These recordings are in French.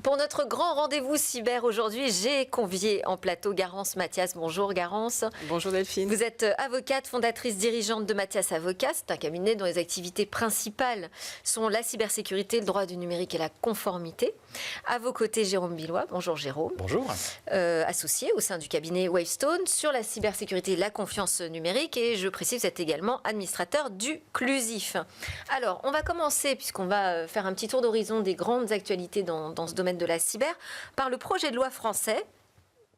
Pour notre grand rendez-vous cyber aujourd'hui, j'ai convié en plateau Garance Mathias. Bonjour Garance. Bonjour Delphine. Vous êtes avocate, fondatrice, dirigeante de Mathias Avocats. C'est un cabinet dont les activités principales sont la cybersécurité, le droit du numérique et la conformité. À vos côtés, Jérôme Billois. Bonjour Jérôme. Bonjour. Associé au sein du cabinet Wavestone sur la cybersécurité et la confiance numérique. Et je précise, vous êtes également administrateur du Clusif. Alors, on va commencer, puisqu'on va faire un petit tour d'horizon des grandes actualités dans ce domaine de la cyber, par le projet de loi français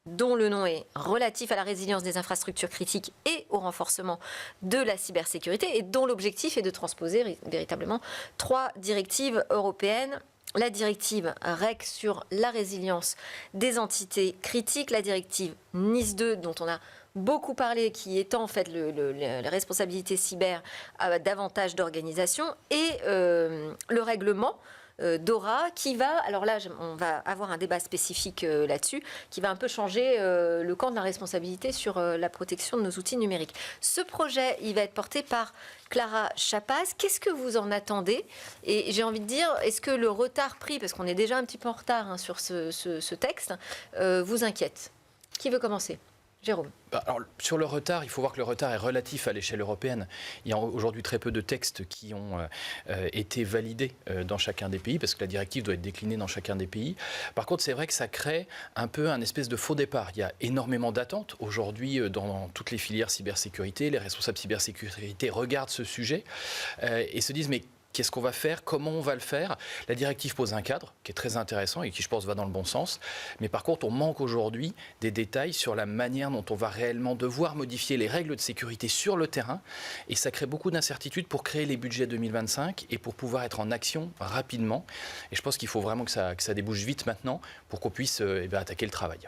dont le nom est relatif à la résilience des infrastructures critiques et au renforcement de la cybersécurité et dont l'objectif est de transposer véritablement 3 directives européennes. La directive REC sur la résilience des entités critiques, la directive NIS 2 dont on a beaucoup parlé, qui étend en fait les responsabilités cyber à davantage d'organisations, et le règlement DORA qui va, alors là on va avoir un débat spécifique là-dessus, qui va un peu changer le camp de la responsabilité sur la protection de nos outils numériques. Ce projet, il va être porté par Clara Chapaz. Qu'est-ce que vous en attendez? Et j'ai envie de dire, est-ce que le retard pris, parce qu'on est déjà un petit peu en retard sur ce texte, vous inquiète? Qui veut commencer? Jérôme. Alors, sur le retard, il faut voir que le retard est relatif à l'échelle européenne. Il y a aujourd'hui très peu de textes qui ont été validés dans chacun des pays, parce que la directive doit être déclinée dans chacun des pays. Par contre, c'est vrai que ça crée un peu un espèce de faux départ. Il y a énormément d'attentes aujourd'hui dans toutes les filières cybersécurité. Les responsables cybersécurité regardent ce sujet et se disent, mais qu'est-ce qu'on va faire? Comment on va le faire? La directive pose un cadre qui est très intéressant et qui, je pense, va dans le bon sens. Mais par contre, on manque aujourd'hui des détails sur la manière dont on va réellement devoir modifier les règles de sécurité sur le terrain. Et ça crée beaucoup d'incertitudes pour créer les budgets 2025 et pour pouvoir être en action rapidement. Et je pense qu'il faut vraiment que ça débouche vite maintenant pour qu'on puisse attaquer le travail.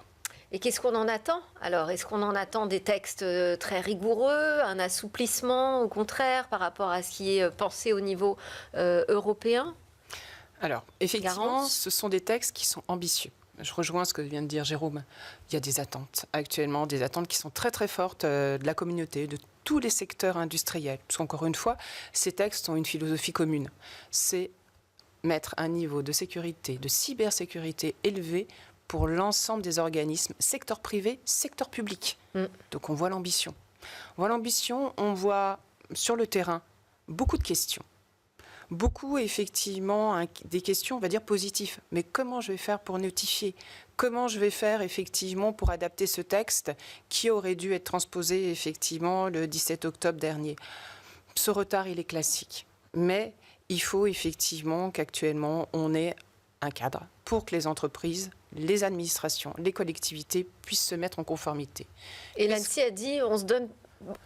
Et qu'est-ce qu'on en attend? Alors, est-ce qu'on en attend des textes très rigoureux, un assouplissement, au contraire, par rapport à ce qui est pensé au niveau européen? Alors, effectivement, Garance. ce sont des textes qui sont ambitieux. Je rejoins ce que vient de dire Jérôme. Il y a des attentes actuellement, des attentes qui sont très très fortes de la communauté, de tous les secteurs industriels. Parce qu'encore une fois, ces textes ont une philosophie commune. C'est mettre un niveau de sécurité, de cybersécurité élevé pour l'ensemble des organismes, secteur privé, secteur public. Donc on voit l'ambition. On voit l'ambition, on voit sur le terrain beaucoup de questions. Beaucoup, effectivement, des questions, on va dire, positives. Mais comment je vais faire pour notifier? Comment je vais faire, effectivement, pour adapter ce texte qui aurait dû être transposé, effectivement, le 17 octobre dernier? Ce retard, il est classique. Mais il faut, effectivement, qu'actuellement, on ait un cadre pour que les entreprises, les administrations, les collectivités puissent se mettre en conformité. Et l'ANSSI a dit, on se donne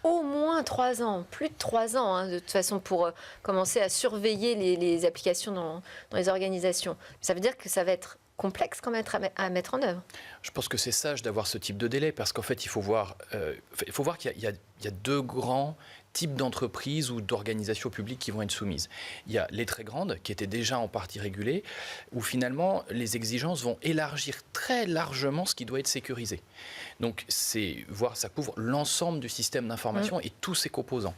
au moins 3 ans, plus de 3 ans, de toute façon, pour commencer à surveiller les applications dans les organisations. Ça veut dire que ça va être complexe quand même à mettre en œuvre. Je pense que c'est sage d'avoir ce type de délai, parce qu'en fait, il faut voir qu'il y a 2 grands types d'entreprises ou d'organisations publiques qui vont être soumises. Il y a les très grandes, qui étaient déjà en partie régulées, où finalement, les exigences vont élargir très largement ce qui doit être sécurisé. Donc, ça couvre l'ensemble du système d'information et tous ses composants.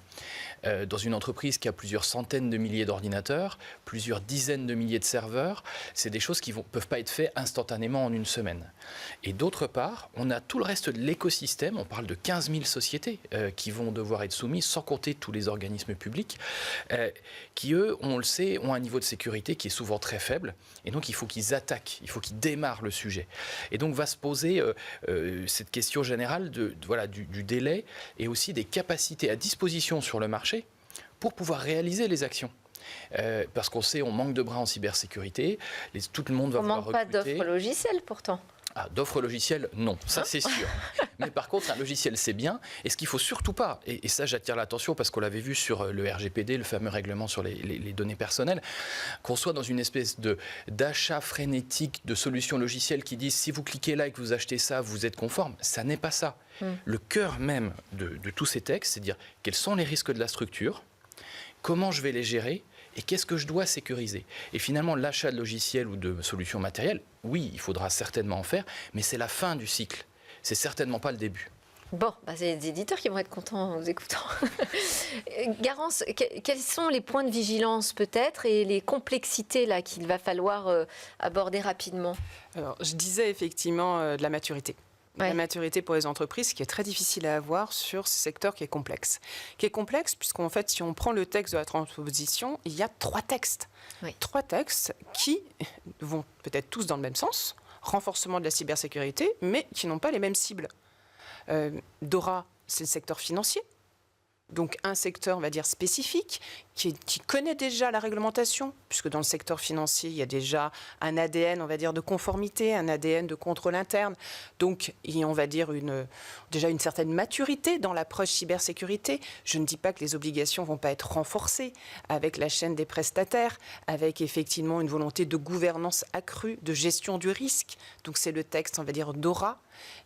Dans une entreprise qui a plusieurs centaines de milliers d'ordinateurs, plusieurs dizaines de milliers de serveurs, c'est des choses qui ne peuvent pas être faites instantanément en une semaine. Et d'autre part, on a tout le reste de l'écosystème, on parle de 15 000 sociétés qui vont devoir être soumises, sans compter tous les organismes publics, qui, eux, on le sait, ont un niveau de sécurité qui est souvent très faible. Et donc, il faut qu'ils attaquent, il faut qu'ils démarrent le sujet. Et donc, va se poser cette question générale du délai et aussi des capacités à disposition sur le marché pour pouvoir réaliser les actions. Parce qu'on sait, on manque de bras en cybersécurité, tout le monde va vouloir recruter. On ne manque pas d'offres logicielles pourtant. Ah, d'offres logicielles, non, ça c'est sûr. Mais par contre, un logiciel, c'est bien. Et ce qu'il ne faut surtout pas, et ça j'attire l'attention parce qu'on l'avait vu sur le RGPD, le fameux règlement sur les données personnelles, qu'on soit dans une espèce d'achat frénétique de solutions logicielles qui disent si vous cliquez là et que vous achetez ça, vous êtes conforme. Ça n'est pas ça. Le cœur même de tous ces textes, c'est de dire quels sont les risques de la structure, comment je vais les gérer et qu'est-ce que je dois sécuriser. Et finalement, l'achat de logiciels ou de solutions matérielles, oui, il faudra certainement en faire, mais c'est la fin du cycle. C'est certainement pas le début. Bon, c'est des éditeurs qui vont être contents en vous écoutant. Garance, quels sont les points de vigilance peut-être et les complexités là qu'il va falloir aborder rapidement? Alors, je disais effectivement de la maturité. Ouais. La maturité pour les entreprises, qui est très difficile à avoir sur ce secteur qui est complexe. Qui est complexe puisqu'en fait, si on prend le texte de la transposition, il y a 3 textes. Oui. 3 textes qui vont peut-être tous dans le même sens, renforcement de la cybersécurité, mais qui n'ont pas les mêmes cibles. DORA, c'est le secteur financier. Donc un secteur, on va dire, spécifique, qui connaît déjà la réglementation, puisque dans le secteur financier, il y a déjà un ADN, on va dire, de conformité, un ADN de contrôle interne. Donc, il y a, on va dire, déjà une certaine maturité dans l'approche cybersécurité. Je ne dis pas que les obligations ne vont pas être renforcées avec la chaîne des prestataires, avec effectivement une volonté de gouvernance accrue, de gestion du risque. Donc, c'est le texte, on va dire, DORA.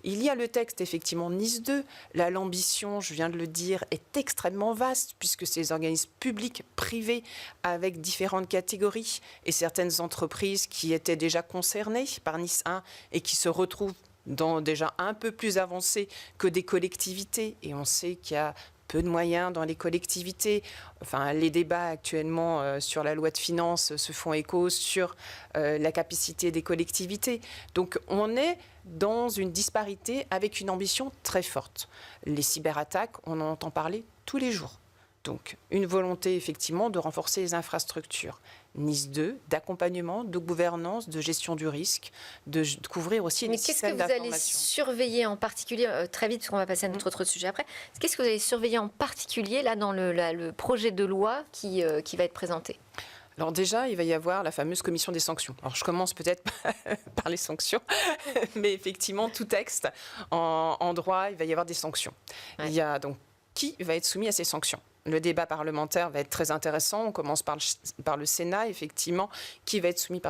Il y a le texte, effectivement, NIS 2. Là, l'ambition, je viens de le dire, est extrêmement vaste, puisque c'est des organismes publics, privés, avec différentes catégories, et certaines entreprises qui étaient déjà concernées par NIS 1 et qui se retrouvent déjà un peu plus avancées que des collectivités. Et on sait qu'il y a peu de moyens dans les collectivités. Enfin, les débats actuellement sur la loi de finances se font écho sur la capacité des collectivités. Donc, on est dans une disparité avec une ambition très forte. Les cyberattaques, on en entend parler tous les jours. Donc, une volonté, effectivement, de renforcer les infrastructures. NIS 2, d'accompagnement, de gouvernance, de gestion du risque, de couvrir aussi les systèmes d'information. Mais qu'est-ce que vous allez surveiller en particulier, très vite, parce qu'on va passer à notre autre sujet après, qu'est-ce que vous allez surveiller en particulier là, dans le projet de loi qui va être présenté? Alors déjà, il va y avoir la fameuse commission des sanctions. Alors je commence peut-être par les sanctions, mais effectivement, tout texte en droit, il va y avoir des sanctions. Ouais. Il y a donc qui va être soumis à ces sanctions. Le débat parlementaire va être très intéressant. On commence par le Sénat, effectivement, qui va être soumis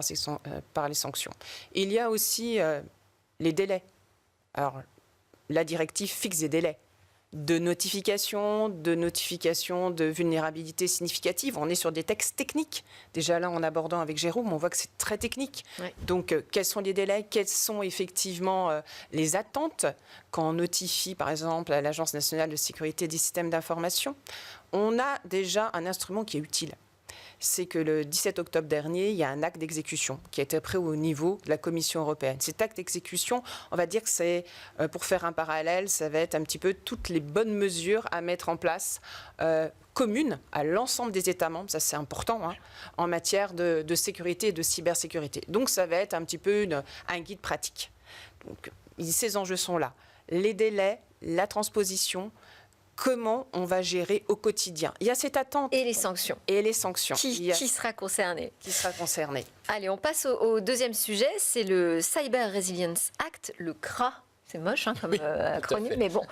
par les sanctions. Il y a aussi les délais. Alors, la directive fixe des délais de notification de vulnérabilité significative. On est sur des textes techniques. Déjà là, en abordant avec Jérôme, on voit que c'est très technique. Ouais. Donc, quels sont les délais? Quelles sont effectivement les attentes quand on notifie, par exemple, à l'Agence nationale de sécurité des systèmes d'information? On a déjà un instrument qui est utile. C'est que le 17 octobre dernier, il y a un acte d'exécution qui a été pris au niveau de la Commission européenne. Cet acte d'exécution, on va dire que c'est, pour faire un parallèle, ça va être un petit peu toutes les bonnes mesures à mettre en place communes à l'ensemble des États membres, ça c'est important, hein, en matière de sécurité et de cybersécurité. Donc ça va être un petit peu un guide pratique. Donc ces enjeux sont là. Les délais, la transposition, comment on va gérer au quotidien. Il y a cette attente. Et les sanctions. Et les sanctions. Qui sera concerné? Qui sera concerné. Allez, on passe au deuxième sujet, c'est le Cyber Resilience Act, le CRA. C'est moche hein, comme acronyme, mais bon.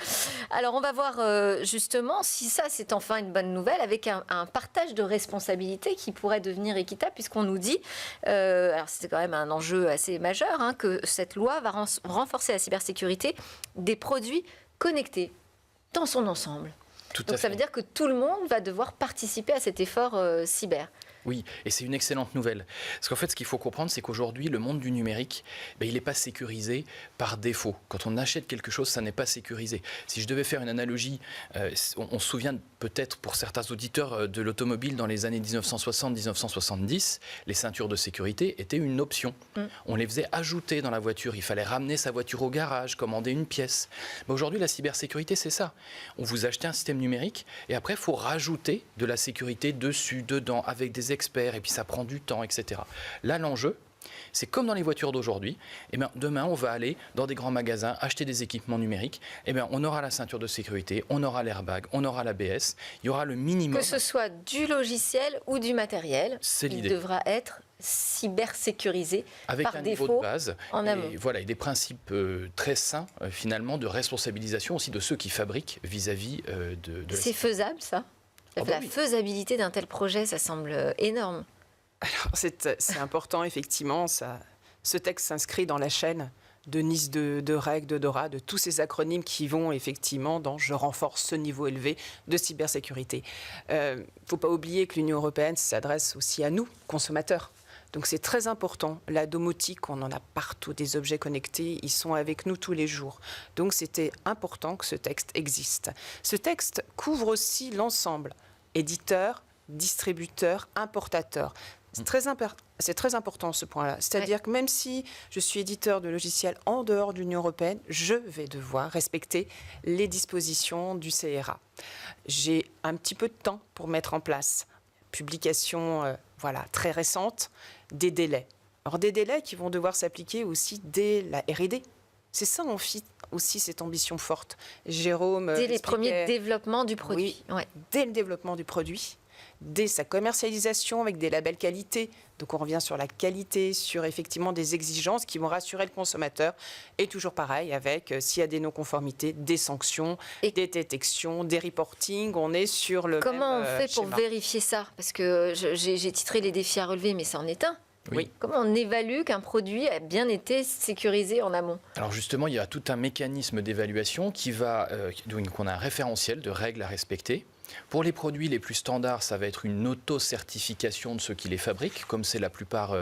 Alors, on va voir justement si ça, c'est enfin une bonne nouvelle, avec un partage de responsabilités qui pourrait devenir équitable, puisqu'on nous dit, alors c'est quand même un enjeu assez majeur, hein, que cette loi va renforcer la cybersécurité des produits connectés dans son ensemble. Donc ça veut dire que tout le monde va devoir participer à cet effort cyber. Oui, et c'est une excellente nouvelle. Parce qu'en fait, ce qu'il faut comprendre, c'est qu'aujourd'hui, le monde du numérique, il n'est pas sécurisé par défaut. Quand on achète quelque chose, ça n'est pas sécurisé. Si je devais faire une analogie, on se souvient peut-être pour certains auditeurs de l'automobile dans les années 1960-1970, les ceintures de sécurité étaient une option. On les faisait ajouter dans la voiture. Il fallait ramener sa voiture au garage, commander une pièce. Mais aujourd'hui, la cybersécurité, c'est ça. On vous achète un système numérique et après, il faut rajouter de la sécurité dessus, dedans, avec des experts, et puis ça prend du temps, etc. Là, l'enjeu, c'est comme dans les voitures d'aujourd'hui, demain, on va aller dans des grands magasins, acheter des équipements numériques, on aura la ceinture de sécurité, on aura l'airbag, on aura l'ABS, il y aura le minimum. Que ce soit du logiciel ou du matériel, il devra être cybersécurisé avec par un défaut, niveau de base en amont. Et des principes très sains, finalement, de responsabilisation aussi de ceux qui fabriquent vis-à-vis de C'est faisable, ça? La faisabilité d'un tel projet, ça semble énorme. Alors, c'est important, effectivement. Ce texte s'inscrit dans la chaîne de NIS, de REG, de DORA, de tous ces acronymes qui vont effectivement dans « je renforce ce niveau élevé de cybersécurité ». Il ne faut pas oublier que l'Union européenne s'adresse aussi à nous, consommateurs. Donc c'est très important. La domotique, on en a partout, des objets connectés, ils sont avec nous tous les jours. Donc c'était important que ce texte existe. Ce texte couvre aussi l'ensemble, éditeurs, distributeurs, importateurs. C'est très important ce point-là. C'est-à-dire que même si je suis éditeur de logiciels en dehors de l'Union européenne, je vais devoir respecter les dispositions du CRA. J'ai un petit peu de temps pour mettre en place. Publication très récente, des délais. Alors des délais qui vont devoir s'appliquer aussi dès la R&D. C'est ça aussi cette ambition forte. Jérôme dès les premiers développements du produit. Oui, dès le développement du produit, dès sa commercialisation avec des labels qualité. Donc on revient sur la qualité, sur effectivement des exigences qui vont rassurer le consommateur. Et toujours pareil avec s'il y a des non-conformités, des sanctions, des détections, des reportings. On est sur le Comment même on fait pour schéma. Vérifier ça? Parce que j'ai titré les défis à relever, mais ça en est un. Oui. Comment on évalue qu'un produit a bien été sécurisé en amont? Alors justement, il y a tout un mécanisme d'évaluation donc on a un référentiel de règles à respecter. Pour les produits les plus standards, ça va être une auto-certification de ceux qui les fabriquent, comme c'est la plupart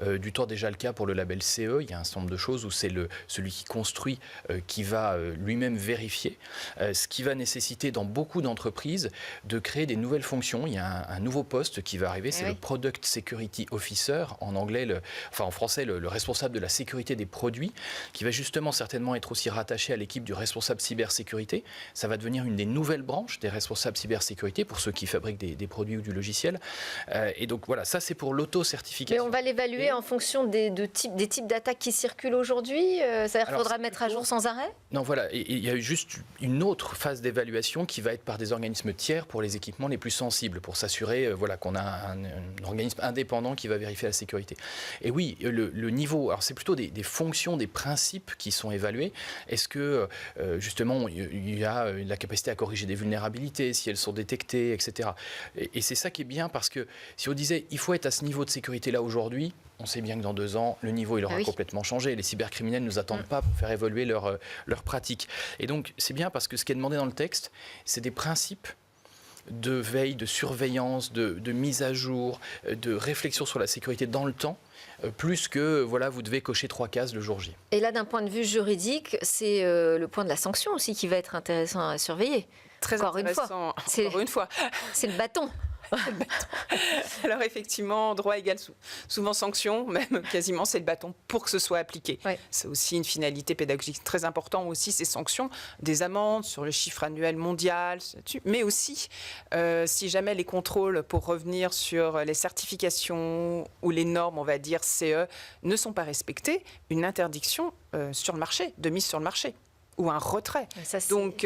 du temps déjà le cas pour le label CE. Il y a un certain nombre de choses où c'est celui qui construit qui va lui-même vérifier, ce qui va nécessiter dans beaucoup d'entreprises de créer des nouvelles fonctions. Il y a un nouveau poste qui va arriver, c'est le Product Security Officer, en anglais, en français, le responsable de la sécurité des produits, qui va justement certainement être aussi rattaché à l'équipe du responsable cybersécurité. Ça va devenir une des nouvelles branches des responsables cybersécurité pour ceux qui fabriquent des produits ou du logiciel. Et donc voilà, ça c'est pour l'auto-certification. Mais on va l'évaluer en fonction des types d'attaques qui circulent aujourd'hui. C'est-à-dire qu'il faudra mettre à jour sans arrêt? Non, voilà. Il y a eu juste une autre phase d'évaluation qui va être par des organismes tiers pour les équipements les plus sensibles, pour s'assurer qu'on a un organisme indépendant qui va vérifier la sécurité. Et oui, le niveau, alors c'est plutôt des fonctions, des principes qui sont évalués. Est-ce que justement il y a la capacité à corriger des vulnérabilités, si elles sont détectées, etc. Et c'est ça qui est bien, parce que si on disait il faut être à ce niveau de sécurité-là aujourd'hui, on sait bien que dans 2 ans, le niveau il aura complètement changé. Les cybercriminels ne nous attendent pas pour faire évoluer leurs pratiques. Et donc c'est bien parce que ce qui est demandé dans le texte, c'est des principes de veille, de surveillance, de mise à jour, de réflexion sur la sécurité dans le temps, plus que vous devez cocher 3 cases le jour J. Et là, d'un point de vue juridique, c'est le point de la sanction aussi qui va être intéressant à surveiller. Encore une fois, c'est le bâton. Alors effectivement, droit égale souvent sanction, même quasiment c'est le bâton pour que ce soit appliqué. C'est aussi une finalité pédagogique très importante aussi, ces sanctions, des amendes sur le chiffre annuel mondial, mais aussi si jamais les contrôles, pour revenir sur les certifications ou les normes, on va dire CE, ne sont pas respectés, une interdiction sur le marché, de mise sur le marché, ou un retrait. Donc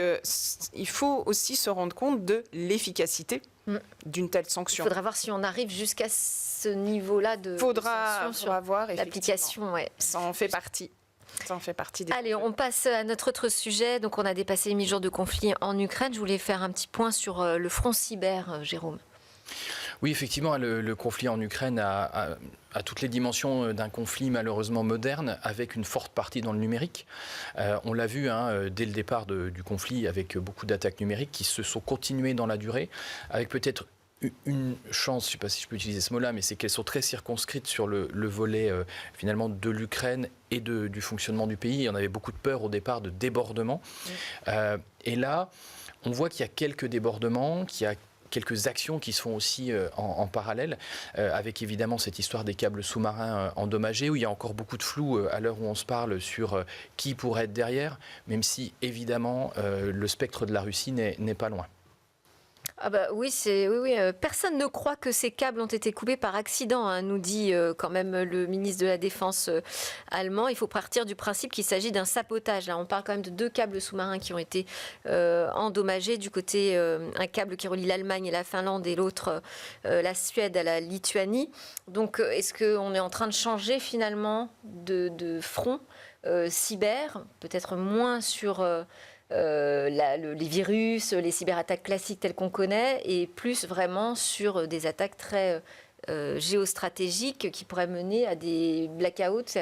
il faut aussi se rendre compte de l'efficacité d'une telle sanction. Il faudra voir si on arrive jusqu'à ce niveau-là de sanction sur l'application. Ça en fait partie. Ça en fait partie des... Allez, on passe à notre autre sujet. Donc, on a dépassé les 1000 jours de conflit en Ukraine. Je voulais faire un petit point sur le front cyber, Jérôme. Oui, effectivement, le conflit en Ukraine a toutes les dimensions d'un conflit malheureusement moderne, avec une forte partie dans le numérique. On l'a vu dès le départ du conflit, avec beaucoup d'attaques numériques qui se sont continuées dans la durée, avec peut-être une chance, je ne sais pas si je peux utiliser ce mot-là, mais c'est qu'elles sont très circonscrites sur le volet finalement de l'Ukraine et du fonctionnement du pays. Il y en avait beaucoup de peur au départ de débordement. Et là, on voit qu'il y a quelques débordements, qu'il y a quelques actions qui se font aussi en parallèle, avec évidemment cette histoire des câbles sous-marins endommagés, où il y a encore beaucoup de flou à l'heure où on se parle sur qui pourrait être derrière, même si évidemment le spectre de la Russie n'est pas loin. Ah bah oui, personne ne croit que ces câbles ont été coupés par accident, nous dit quand même le ministre de la Défense allemand. Il faut partir du principe qu'il s'agit d'un sabotage. Là, on parle quand même de 2 câbles sous-marins qui ont été endommagés. Du côté, un câble qui relie l'Allemagne et la Finlande, et l'autre, la Suède à la Lituanie. Donc, est-ce qu'on est en train de changer finalement de front cyber, peut-être moins sur... les virus, les cyberattaques classiques telles qu'on connaît, et plus vraiment sur des attaques très géostratégiques qui pourraient mener à des blackouts?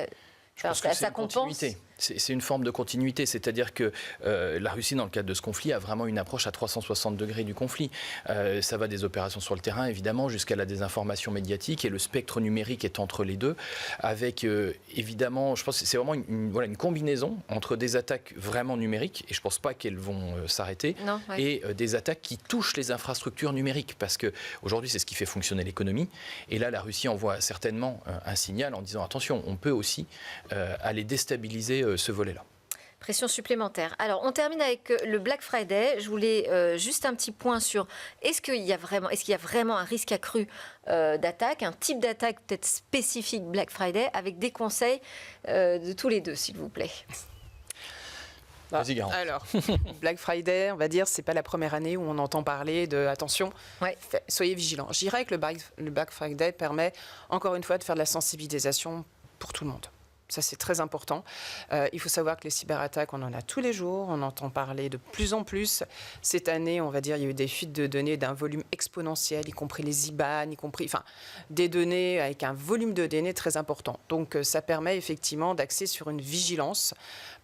Je pense que c'est une continuité. C'est une forme de continuité, c'est-à-dire que la Russie, dans le cadre de ce conflit, a vraiment une approche à 360 degrés du conflit. Ça va des opérations sur le terrain, évidemment, jusqu'à la désinformation médiatique, et le spectre numérique est entre les deux, avec évidemment, je pense que c'est vraiment une combinaison entre des attaques vraiment numériques, et je ne pense pas qu'elles vont s'arrêter, et des attaques qui touchent les infrastructures numériques, parce qu'aujourd'hui, c'est ce qui fait fonctionner l'économie, et là, la Russie envoie certainement un signal en disant, attention, on peut aussi aller déstabiliser ce volet-là. Pression supplémentaire. Alors, on termine avec le Black Friday. Je voulais juste un petit point sur est-ce qu'il y a vraiment un risque accru d'attaque, un type d'attaque peut-être spécifique Black Friday, avec des conseils de tous les deux, s'il vous plaît. Vas-y, Garance. Alors, Black Friday, on va dire, c'est pas la première année où on entend parler de attention, soyez vigilants. Je dirais que le Black Friday permet encore une fois de faire de la sensibilisation pour tout le monde. Ça, c'est très important. Il faut savoir que les cyberattaques, on en a tous les jours. On entend parler de plus en plus. Cette année, on va dire, il y a eu des fuites de données d'un volume exponentiel, y compris les IBAN, des données avec un volume de données très important. Donc, ça permet effectivement d'axer sur une vigilance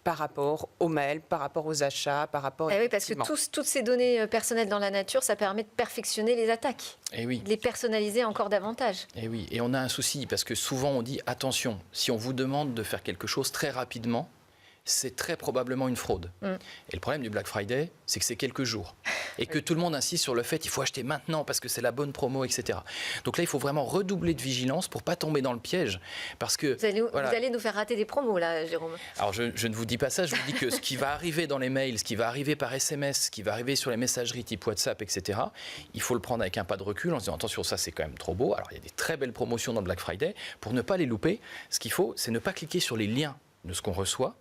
par rapport aux mails, par rapport aux achats, par rapport... oui, parce que toutes ces données personnelles dans la nature, ça permet de perfectionner les attaques, de les personnaliser encore davantage. Et oui, et on a un souci, parce que souvent on dit, attention, si on vous demande de faire quelque chose très rapidement, c'est très probablement une fraude. Et le problème du Black Friday, c'est que c'est quelques jours. Et que tout le monde insiste sur le fait qu'il faut acheter maintenant parce que c'est la bonne promo, etc. Donc là, il faut vraiment redoubler de vigilance pour ne pas tomber dans le piège. Parce que, vous allez nous faire rater des promos, là, Jérôme. Alors, je ne vous dis pas ça. Je vous dis que ce qui va arriver dans les mails, ce qui va arriver par SMS, ce qui va arriver sur les messageries type WhatsApp, etc., il faut le prendre avec un pas de recul en se disant, attention, ça, c'est quand même trop beau. Alors, il y a des très belles promotions dans le Black Friday. Pour ne pas les louper, ce qu'il faut, c'est ne pas cliquer sur les liens de ce qu'on reçoit.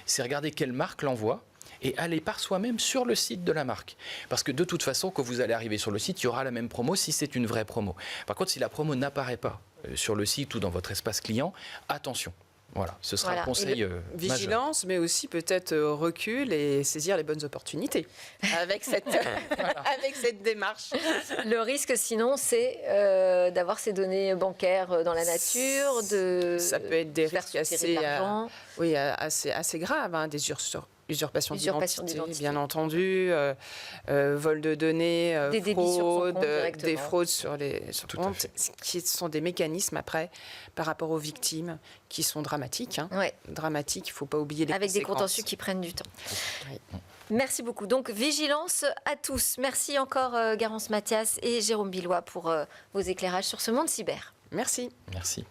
C'est regarder quelle marque l'envoie et aller par soi-même sur le site de la marque. Parce que de toute façon, quand vous allez arriver sur le site, il y aura la même promo si c'est une vraie promo. Par contre, si la promo n'apparaît pas sur le site ou dans votre espace client, attention. Voilà, ce sera un conseil vigilance, mais aussi peut-être recul et saisir les bonnes opportunités avec cette démarche. Le risque, sinon, c'est d'avoir ces données bancaires dans la nature, ça peut être des risques assez graves, des usurpations d'identité, bien entendu, vol de données, des fraudes sur comptes, qui sont des mécanismes après par rapport aux victimes qui sont dramatiques. Dramatiques, il ne faut pas oublier les conséquences. Avec des contentieux qui prennent du temps. Merci beaucoup. Donc, vigilance à tous. Merci encore Garance Mathias et Jérôme Billois pour vos éclairages sur ce monde cyber. Merci. Merci.